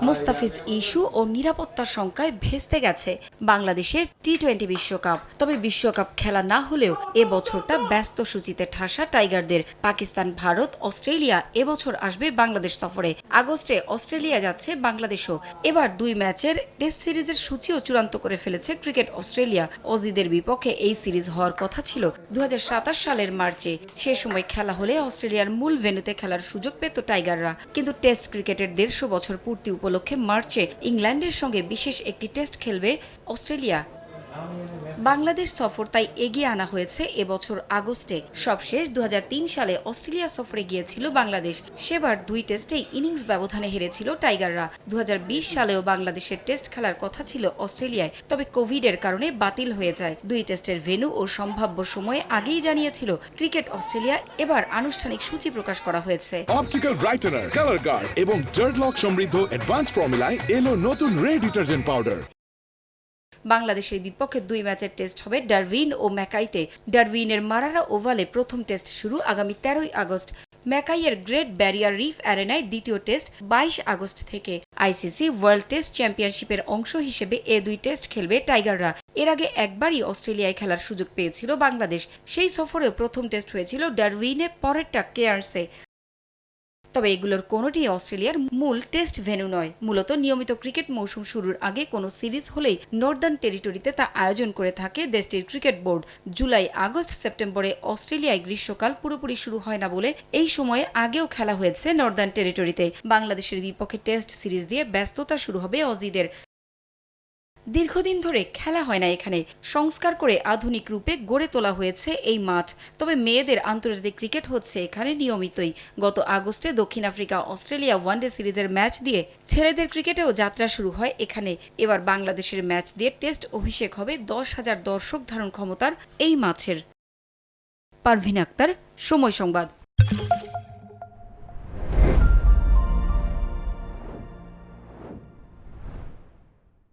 Mustafiz issue ও নিরাপত্তার শঙ্কায় ভেস্তে গেছে বাংলাদেশের টি-20 বিশ্বকাপ। তবে বিশ্বকাপ খেলা না হলেও এবছরটা ব্যস্ত সূচিতে ঠাসা টাইগারদের। পাকিস্তান, ভারত, অস্ট্রেলিয়া এবছর আসবে বাংলাদেশ সফরে। আগস্টে অস্ট্রেলিয়া যাচ্ছে বাংলাদেশও। এবার 2 ম্যাচের টেস্ট সিরিজের সূচিও চূড়ান্ত করে ফেলেছে ক্রিকেট অস্ট্রেলিয়া। অজিদের বিপক্ষে এই সিরিজ হওয়ার কথা ছিল 2027 সালের মার্চে। সে সময় খেলা হলে অস্ট্রেলিয়ার মূল ভেন্যুতে খেলার সুযোগ পেত টাইগাররা। কিন্তু টেস্ট ক্রিকেটের 150 বছর পূর্তি উপলক্ষে মার্চে ইংল্যান্ডের সঙ্গে বিশেষ একটি টেস্ট খেলবে অস্ট্রেলিয়া। বাংলাদেশ সফর তাই এগিয়ে আনা হয়েছে এবছর আগস্টে। সবশেষ 2003 সালে অস্ট্রেলিয়া সফরে গিয়েছিল বাংলাদেশ। সেবার 2 টেস্টেই ইনিংস ব্যবধানে হেরেছিল টাইগাররা। 2020 সালেও বাংলাদেশের টেস্ট খেলার কথা ছিল অস্ট্রেলিয়ায়, তবে কোভিডের কারণে বাতিল হয়ে যায়। 2 টেস্টের ভেন্যু ও সম্ভাব্য সময়ে আগেই জানিয়েছিল ক্রিকেট অস্ট্রেলিয়া। এবার আনুষ্ঠানিক সূচি প্রকাশ করা হয়েছে। অপটিক্যাল ব্রাইটেনার, কালার গার্ড এবং জার্ট লক সমৃদ্ধ অ্যাডভান্স ফর্মুলায় এলো নতুন রে ডিটারজেন্ট পাউডার। বাংলাদেশের বিপক্ষে 2 ম্যাচের টেস্ট হবে ডারউইন ও ম্যাকাইতে। ডারউইনের মারারা ওভালে প্রথম টেস্ট শুরু আগামী 13 আগস্ট। ম্যাকাইয়ের গ্রেট ব্যারিয়ার রিফ অ্যারেনায় দ্বিতীয় টেস্ট 22 আগস্ট থেকে। আইসিসি ওয়ার্ল্ড টেস্ট চ্যাম্পিয়নশিপের অংশ হিসেবে এ 2 টেস্ট খেলবে টাইগাররা। এর আগে একবারই অস্ট্রেলিয়ায় খেলার সুযোগ পেয়েছিল বাংলাদেশ। সেই সফরেও প্রথম টেস্ট হয়েছিল ডারউইনে, পরেরটা কেয়ার্সে। তবে এগুলোর কোনোটি অস্ট্রেলিয়ার মূল টেস্ট ভেন্যু নয়। মূলত নিয়মিত ক্রিকেট মৌসুম শুরুর আগে কোনো সিরিজ হলেই নর্দার্ন টেরিটরিতে তা আয়োজন করে থাকে দেশটির ক্রিকেট বোর্ড। জুলাই, আগস্ট, সেপ্টেম্বরে অস্ট্রেলিয়ায় গ্রীষ্মকাল পুরোপুরি শুরু হয় না বলে এই সময়ে আগেও খেলা হয়েছে নর্দার্ন টেরিটরিতে। বাংলাদেশের বিপক্ষে টেস্ট সিরিজ দিয়ে ব্যস্ততা শুরু হবে অজিদের। দীর্ঘদিন ধরে খেলা হয় না এখানে। সংস্কার করে আধুনিক রূপে গড়ে তোলা হয়েছে এই মাঠ। তবে মেয়েদের আন্তর্জাতিক ক্রিকেট হচ্ছে এখানে নিয়মিতই। গত আগস্টে দক্ষিণ আফ্রিকা অস্ট্রেলিয়া ওয়ানডে সিরিজের ম্যাচ দিয়ে ছেলেদের ক্রিকেটেও যাত্রা শুরু হয় এখানে। এবার বাংলাদেশের ম্যাচ দিয়ে টেস্ট অভিষেক হবে 10,000 দর্শক ধারণ ক্ষমতার এই মাঠের। পারভিন আক্তার, সময় সংবাদ।